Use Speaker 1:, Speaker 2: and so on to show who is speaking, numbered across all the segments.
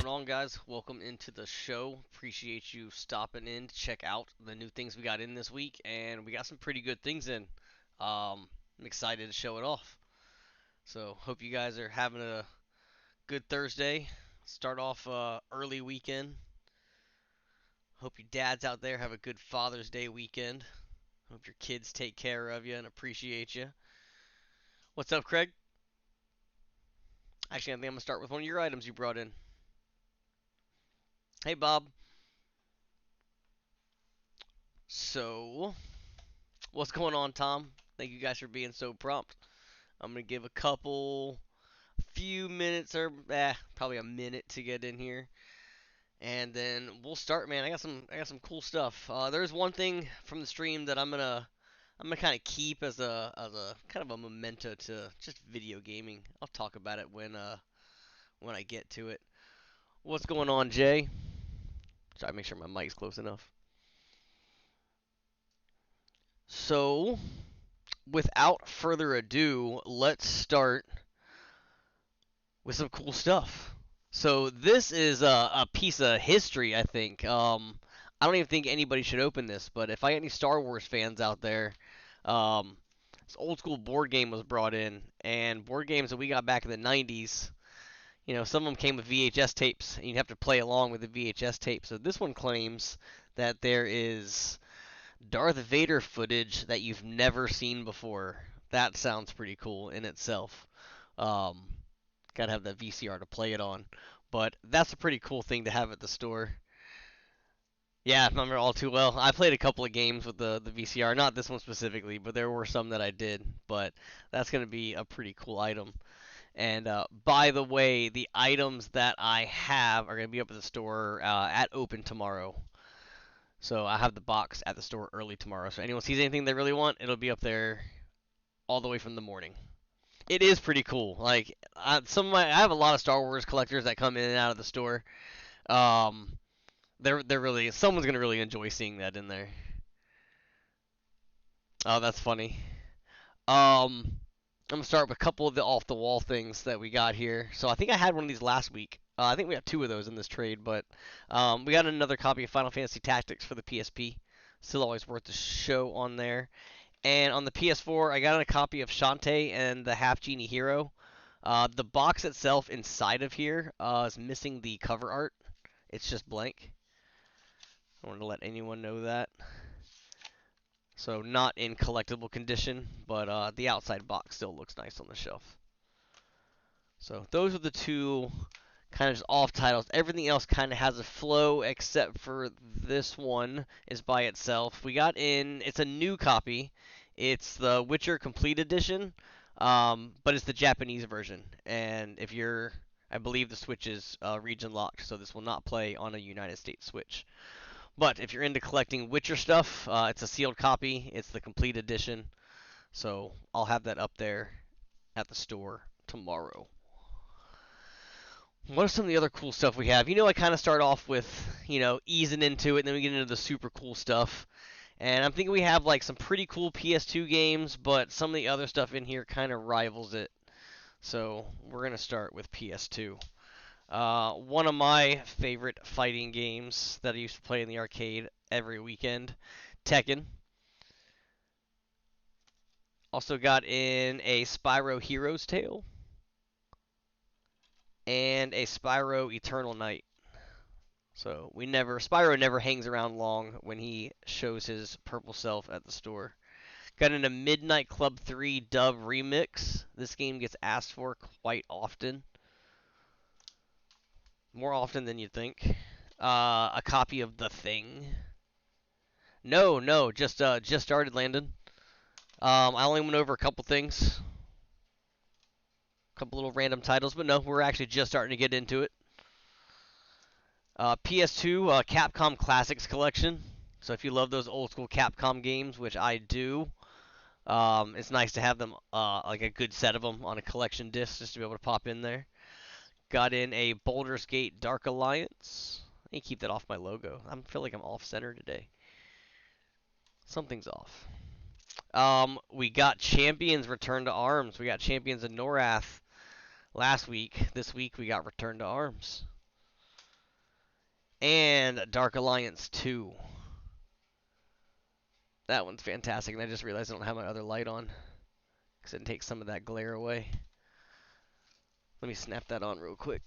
Speaker 1: going on, guys? Welcome into the show. Appreciate you stopping in to check out the new things we got in this week, and we got some pretty good things in. I'm excited to show it off. So, hope you guys are having a good Thursday. Start off early weekend. Hope your dads out there have a good Father's Day weekend. Hope your kids take care of you and appreciate you. What's up, Craig? Actually, I think I'm gonna start with one of your items you brought in. Hey, Bob. So, what's going on, Tom? Thank you guys for being so prompt. I'm gonna give few minutes or probably a minute to get in here, and then we'll start, man. I got some cool stuff. There's one thing from the stream that I'm gonna kind of keep as a kind of a memento to just video gaming. I'll talk about it when I get to it. What's going on, Jay? Try to make sure my mic's close enough. So, without further ado, let's start with some cool stuff. So this is a piece of history, I think. I don't even think anybody should open this, but if I get any Star Wars fans out there, this old school board game was brought in, and board games that we got back in the 90s, some of them came with VHS tapes, and you'd have to play along with the VHS tape. So this one claims that there is Darth Vader footage that you've never seen before. That sounds pretty cool in itself. Um, Gotta have that VCR to play it on. But that's a pretty cool thing to have at the store. Yeah, I remember all too well. I played a couple of games with the VCR, not this one specifically, but there were some that I did. But that's going to be a pretty cool item. And by the way, the items that I have are going to be up at the store at open tomorrow. So I have the box at the store early tomorrow. So anyone sees anything they really want, it'll be up there all the way from the morning. It is pretty cool. Like I have a lot of Star Wars collectors that come in and out of the store. Um, they're really someone's gonna really enjoy seeing that in there. Oh, that's funny. I'm gonna start with a couple of the off the wall things that we got here. So I think I had one of these last week. I think we have two of those in this trade, but we got another copy of Final Fantasy Tactics for the PSP. Still always worth the show on there. And on the PS4, I got a copy of Shantae and the Half Genie Hero. The box itself inside of here is missing the cover art. It's just blank. I wanted to let anyone know that. So not in collectible condition, but the outside box still looks nice on the shelf. So those are the two kind of just off titles. Everything else kind of has a flow except for this one is by itself. It's a new copy. It's the Witcher Complete Edition, but it's the Japanese version. And I believe the Switch is region locked, so this will not play on a United States Switch. But if you're into collecting Witcher stuff, it's a sealed copy. It's the Complete Edition. So I'll have that up there at the store tomorrow. What are some of the other cool stuff we have? I kind of start off with, easing into it, and then we get into the super cool stuff. And I'm thinking we have like some pretty cool PS2 games, but some of the other stuff in here kind of rivals it. So we're going to start with PS2. One of my favorite fighting games that I used to play in the arcade every weekend, Tekken. Also got in a Spyro Hero's Tale and a Spyro Eternal Night. So Spyro never hangs around long when he shows his purple self at the store. Got in a Midnight Club 3 dub remix. This game gets asked for quite often. More often than you'd think. A copy of The Thing. No, just started, Landon. I only went over a couple things. A couple little random titles, but no, we're actually just starting to get into it. PS2 Capcom Classics Collection. So if you love those old school Capcom games, which I do, it's nice to have them, like a good set of them on a collection disc just to be able to pop in there. Got in a Baldur's Gate Dark Alliance. I need to keep that off my logo. I feel like I'm off center today. Something's off. We got Champions Return to Arms. We got Champions of Norath last week. This week we got Return to Arms. And Dark Alliance 2. That one's fantastic, and I just realized I don't have my other light on because it takes some of that glare away. Let me snap that on real quick.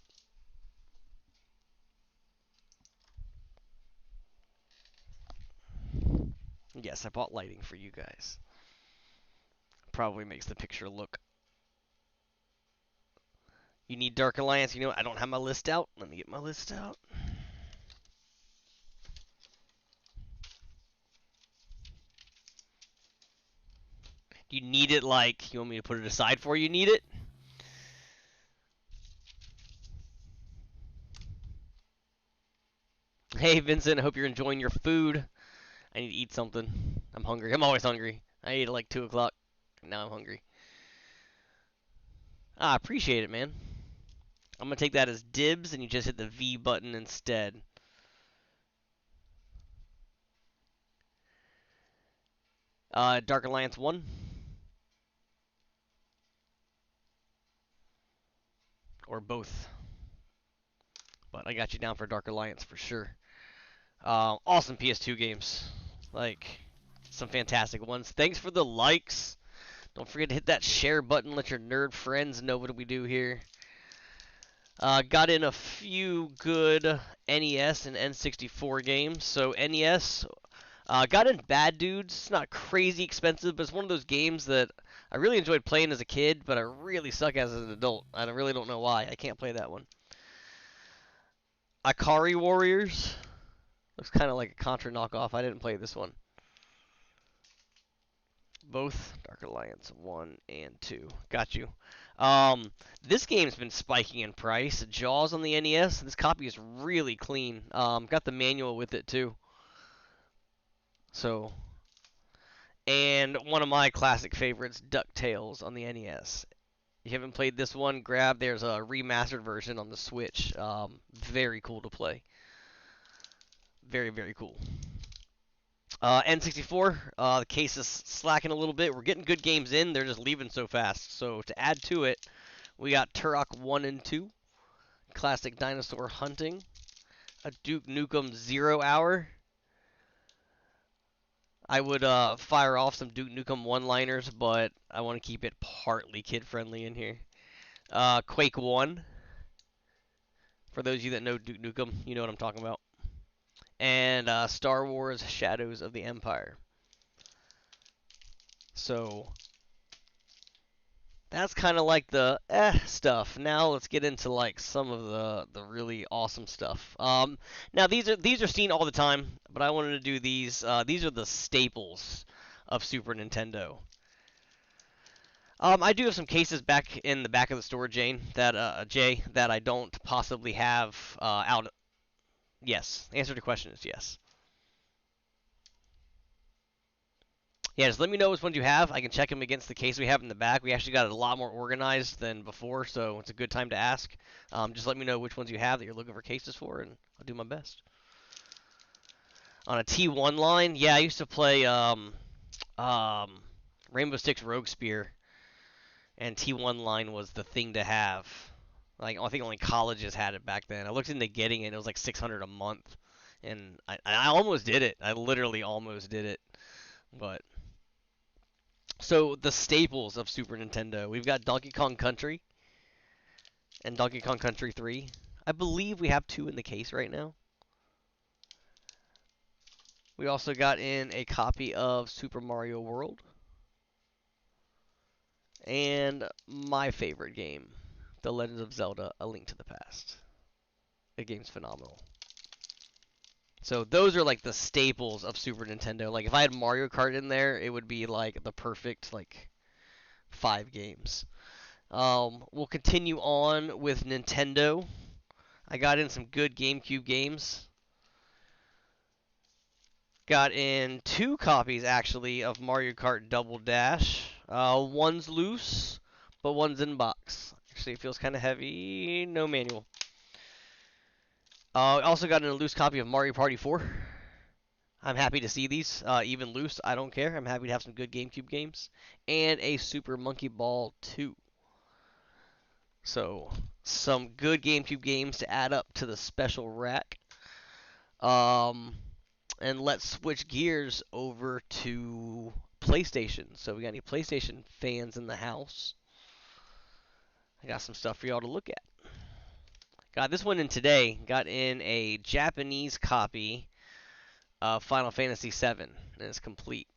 Speaker 1: Yes, I bought lighting for you guys. Probably makes the picture look. You need Dark Alliance. You know what? I don't have my list out. Let me get my list out. You need it like, you want me to put it aside for you need it? Hey, Vincent, I hope you're enjoying your food. I need to eat something. I'm hungry. I'm always hungry. I ate at like 2 o'clock. Now I'm hungry. I appreciate it, man. I'm going to take that as dibs, and you just hit the V button instead. Dark Alliance 1. Or both. But I got you down for Dark Alliance for sure. Awesome PS2 games. Like, some fantastic ones. Thanks for the likes. Don't forget to hit that share button. Let your nerd friends know what we do here. Got in a few good NES and N64 games. So NES, got in Bad Dudes. It's not crazy expensive, but it's one of those games that I really enjoyed playing as a kid, but I really suck as an adult. I really don't know why. I can't play that one. Ikari Warriors. Looks kind of like a Contra knockoff. I didn't play this one. Both Dark Alliance 1 and 2. Got you. This game's been spiking in price. Jaws on the NES. This copy is really clean. Got the manual with it too. So, and one of my classic favorites, DuckTales on the NES. If you haven't played this one, grab. There's a remastered version on the Switch. Very cool to play. Very, very cool. N64, the case is slacking a little bit. We're getting good games in. They're just leaving so fast. So to add to it, we got Turok 1 and 2, Classic Dinosaur Hunting, a Duke Nukem 0 Hour. I would fire off some Duke Nukem one-liners, but I want to keep it partly kid-friendly in here. Quake 1. For those of you that know Duke Nukem, you know what I'm talking about. And Star Wars Shadows of the Empire. So that's kind of like the stuff. Now let's get into like some of the really awesome stuff. Now these are seen all the time, but I wanted to do these. These are the staples of Super Nintendo. I do have some cases back in the back of the store, Jay, that I don't possibly have out. Yes, the answer to the question is yes. Yeah, just let me know which ones you have. I can check them against the case we have in the back. We actually got it a lot more organized than before, so it's a good time to ask. Just let me know which ones you have that you're looking for cases for, and I'll do my best. On a T1 line, yeah, I used to play Rainbow Six Rogue Spear, and T1 line was the thing to have. Like, I think only colleges had it back then. I looked into getting it. It was like $600 a month, and I almost did it. I literally almost did it, but. So the staples of Super Nintendo, we've got Donkey Kong Country and Donkey Kong Country 3. I believe we have 2 in the case right now. We also got in a copy of Super Mario World. And my favorite game, The Legend of Zelda: A Link to the Past. The game's phenomenal. So those are like the staples of Super Nintendo. Like if I had Mario Kart in there, it would be like the perfect like 5 games. We'll continue on with Nintendo. I got in some good GameCube games. Got in 2 copies, actually, of Mario Kart Double Dash. One's loose, but one's in box. Actually, it feels kind of heavy. No manual. Also got in a loose copy of Mario Party 4. I'm happy to see these, even loose. I don't care. I'm happy to have some good GameCube games. And a Super Monkey Ball 2. So, some good GameCube games to add up to the special rack. Um, and let's switch gears over to PlayStation. So we got any PlayStation fans in the house? I got some stuff for y'all to look at. Got this one in today. Got in a Japanese copy of Final Fantasy VII, and it's complete.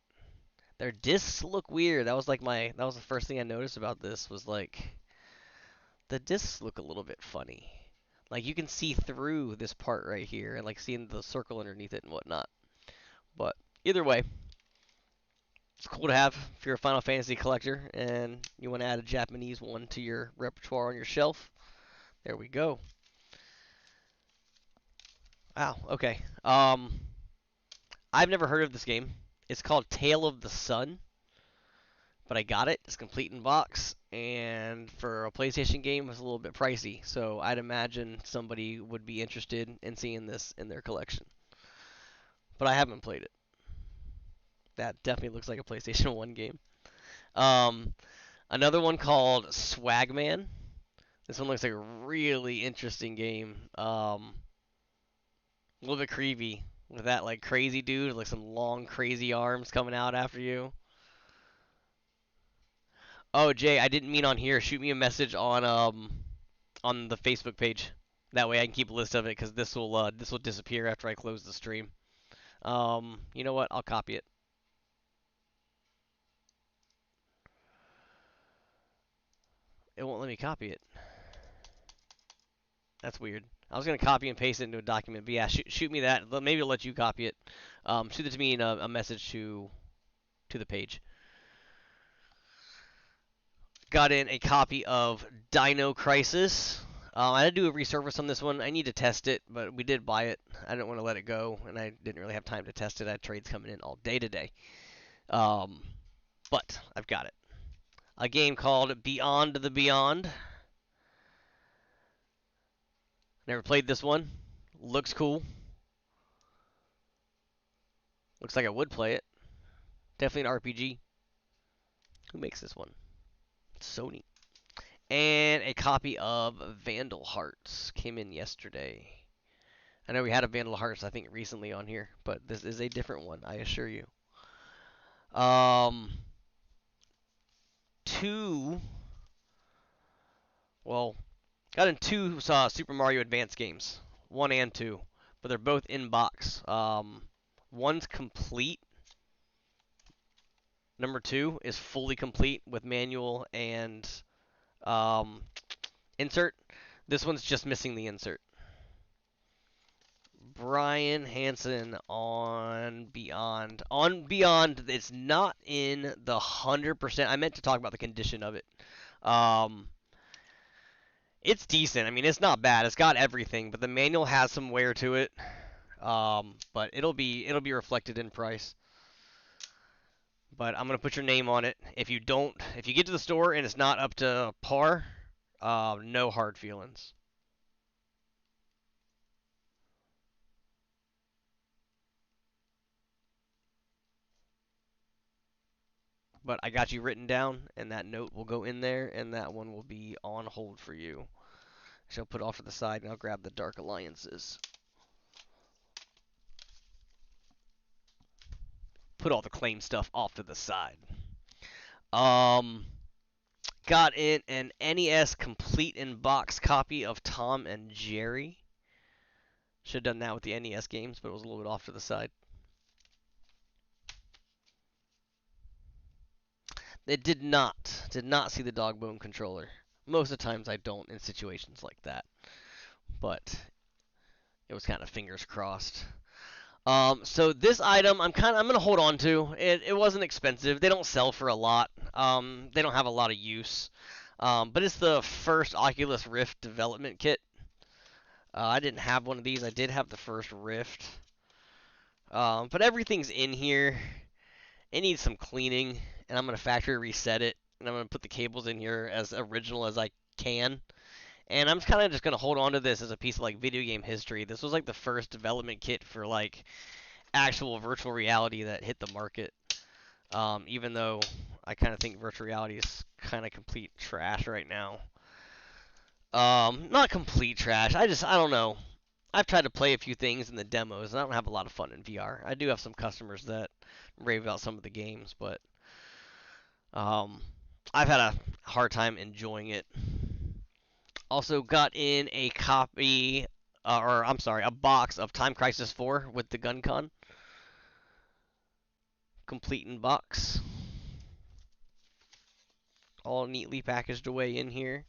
Speaker 1: Their discs look weird. That was the first thing I noticed about this was like the discs look a little bit funny. Like you can see through this part right here and like seeing the circle underneath it and whatnot. But either way, it's cool to have if you're a Final Fantasy collector and you want to add a Japanese one to your repertoire on your shelf. There we go. Wow. Okay. I've never heard of this game. It's called Tale of the Sun, but I got it. It's complete in box, and for a PlayStation game, it's a little bit pricey. So I'd imagine somebody would be interested in seeing this in their collection. But I haven't played it. That definitely looks like a PlayStation 1 game. Um, Another one called Swagman. This one looks like a really interesting game. A little bit creepy with that like crazy dude, like some long crazy arms coming out after you. Oh, Jay, I didn't mean on here. Shoot me a message on the Facebook page. That way I can keep a list of it because this will disappear after I close the stream. You know what? I'll copy it. It won't let me copy it. That's weird. I was gonna copy and paste it into a document, but yeah, shoot me that. Maybe I'll let you copy it. Shoot it to me in a message to the page. Got in a copy of Dino Crisis. I had to do a resurface on this one. I need to test it, but we did buy it. I didn't want to let it go, and I didn't really have time to test it. I had trades coming in all day today. Um, but I've got it. A game called Beyond the Beyond. Never played this one. Looks cool. Looks like I would play it. Definitely an RPG. Who makes this one? Sony. And a copy of Vandal Hearts came in yesterday. I know we had a Vandal Hearts, I think, recently on here, but this is a different one, I assure you. Um, two, well, got in two Super Mario Advance games, one and two, but they're both in box. One's complete. Number two is fully complete with manual and um, insert. This one's just missing the insert. Brian Hansen on Beyond. On Beyond, it's not in the 100%. I meant to talk about the condition of it. Um, it's decent. I mean, it's not bad. It's got everything, but the manual has some wear to it. But it'll be reflected in price. But I'm gonna put your name on it. If you get to the store and it's not up to par, no hard feelings. But I got you written down, and that note will go in there, and that one will be on hold for you. I shall put off to the side, and I'll grab the Dark Alliances. Put all the claim stuff off to the side. Um, got in an NES complete in box copy of Tom and Jerry. Should have done that with the NES games, but it was a little bit off to the side. It did not see the dog bone controller. Most of the times I don't in situations like that, but it was kind of fingers crossed. So this item I'm gonna hold on to. It wasn't expensive. They don't sell for a lot. They don't have a lot of use. But it's the first Oculus Rift development kit. I didn't have one of these. I did have the first Rift. But everything's in here. It needs some cleaning, and I'm gonna factory reset it, and I'm gonna put the cables in here as original as I can. And I'm kind of just gonna hold on to this as a piece of like video game history. This was like the first development kit for like actual virtual reality that hit the market. Even though I kind of think virtual reality is kind of complete trash right now. Not complete trash. I don't know. I've tried to play a few things in the demos, and I don't have a lot of fun in VR. I do have some customers that rave about some of the games, but um, I've had a hard time enjoying it. Also got in a copy, or I'm sorry, a box of Time Crisis 4 with the Gun Con, complete in box, all neatly packaged away in here.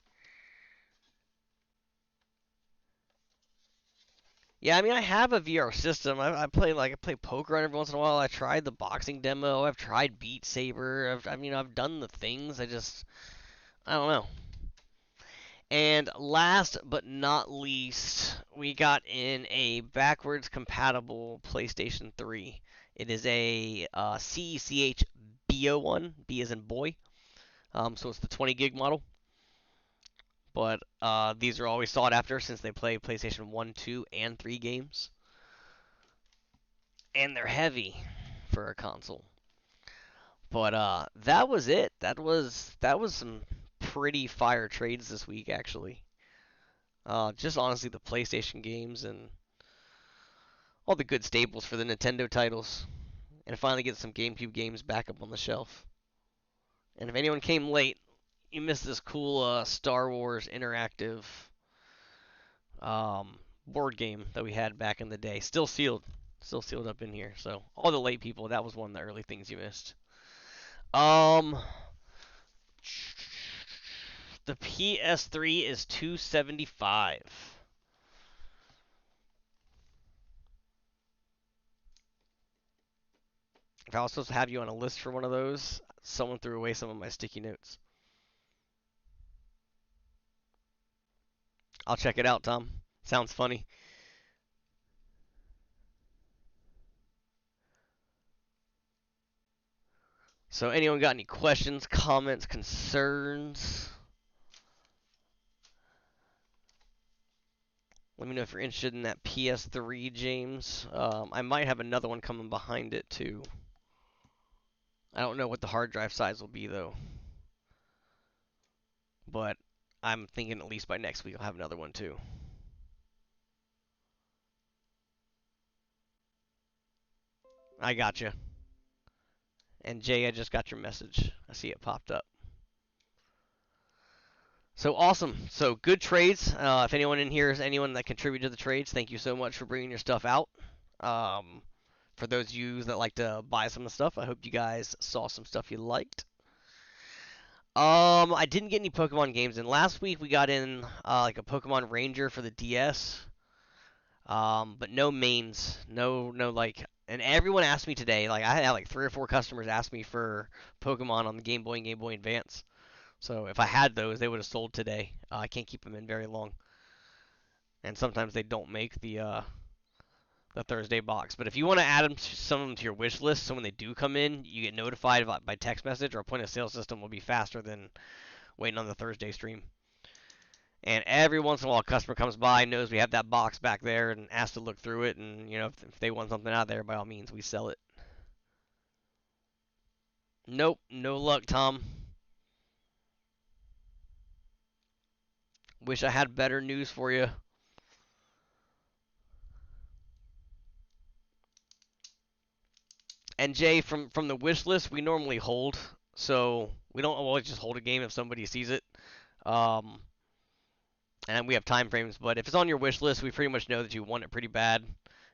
Speaker 1: Yeah, I mean, I have a VR system. I play poker every once in a while. I tried the boxing demo. I've tried Beat Saber. I've done the things. I don't know. And last but not least, we got in a backwards compatible PlayStation 3. It is a CECH BO1. B as in boy. So it's the 20 gig model. But these are always sought after since they play PlayStation 1, 2, and 3 games. And they're heavy for a console. But that was it. That was some pretty fire trades this week, actually. Just honestly, the PlayStation games and all the good staples for the Nintendo titles, and finally get some GameCube games back up on the shelf. And if anyone came late, you missed this cool Star Wars interactive board game that we had back in the day. Still sealed up in here. So all the late people, that was one of the early things you missed. Um, the PS3 is 275. If I was supposed to have you on a list for one of those, someone threw away some of my sticky notes. I'll check it out, Tom. Sounds funny. So, anyone got any questions, comments, concerns? Let me know if you're interested in that PS3, James. I might have another one coming behind it, too. I don't know what the hard drive size will be, though. But I'm thinking at least by next week I'll have another one, too. I gotcha. And Jay, I just got your message. I see it popped up. So awesome. So good trades. If anyone in here is anyone that contributed to the trades, thank you so much for bringing your stuff out. For those of you that like to buy some of the stuff, I hope you guys saw some stuff you liked. I didn't get any Pokemon games in. Last week we got in like a Pokemon Ranger for the DS. But no mains, no like, and everyone asked me today. Like I had like 3 or 4 customers ask me for Pokemon on the Game Boy and Game Boy Advance. So if I had those, they would have sold today. I can't keep them in very long, and sometimes they don't make the Thursday box. But if you want to add them some of them to your wish list, so when they do come in, you get notified by text message, or a point of sale system will be faster than waiting on the Thursday stream. And every once in a while, a customer comes by, knows we have that box back there, and asks to look through it. And if they want something out there, by all means, we sell it. Nope, no luck, Tom. Wish I had better news for you. And Jay, from the wish list, we normally hold, so we don't always just hold a game if somebody sees it. Um, and we have time frames, but if it's on your wish list, we pretty much know that you want it pretty bad.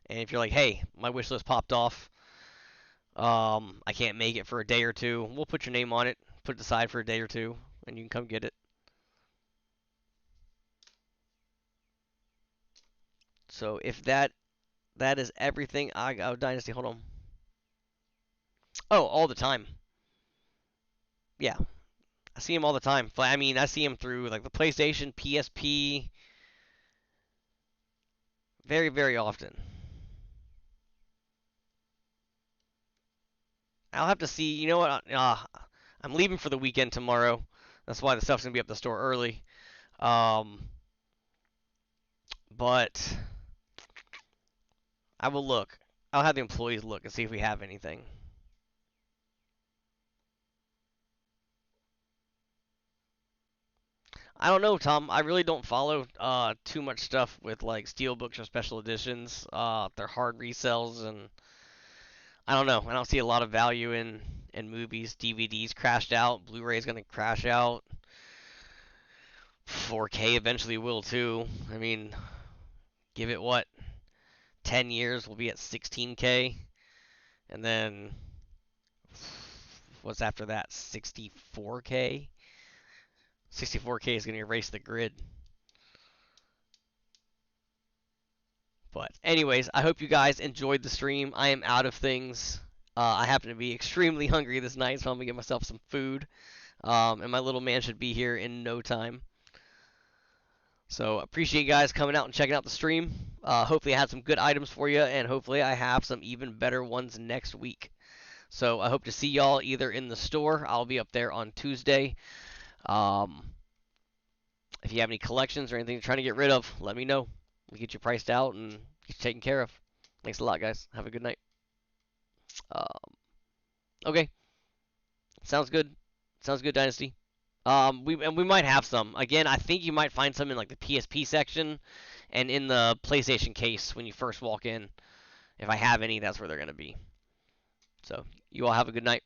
Speaker 1: And if you're like, hey, my wish list popped off, I can't make it for a day or two, we'll put your name on it, put it aside for a day or two, and you can come get it. So if that is everything, Dynasty, hold on. Oh, all the time. Yeah, I see him all the time. I mean, I see him through like the PlayStation, PSP, very, very often. I'll have to see. You know what? I'm leaving for the weekend tomorrow. That's why the stuff's gonna be up the store early. Um, but I will look. I'll have the employees look and see if we have anything. I don't know, Tom. I really don't follow too much stuff with like steelbooks or special editions. They're hard resells, and I don't know. I don't see a lot of value in movies. DVDs crashed out. Blu-ray's gonna crash out. 4K eventually will too. I mean, give it what? 10 years, we'll be at 16K, and then what's after that? 64K. 64K is gonna erase the grid. But anyways, I hope you guys enjoyed the stream. I am out of things. I happen to be extremely hungry this night, so I'm gonna get myself some food. And my little man should be here in no time. So appreciate you guys coming out and checking out the stream. Hopefully I had some good items for you, and hopefully I have some even better ones next week. So I hope to see y'all either in the store. I'll be up there on Tuesday. If you have any collections or anything you're trying to get rid of, let me know. We'll get you priced out and get you taken care of. Thanks a lot, guys. Have a good night. Okay, sounds good. Sounds good, Dynasty. We might have some. Again, I think you might find some in like the PSP section and in the PlayStation case when you first walk in. If I have any, that's where they're gonna be. So you all have a good night.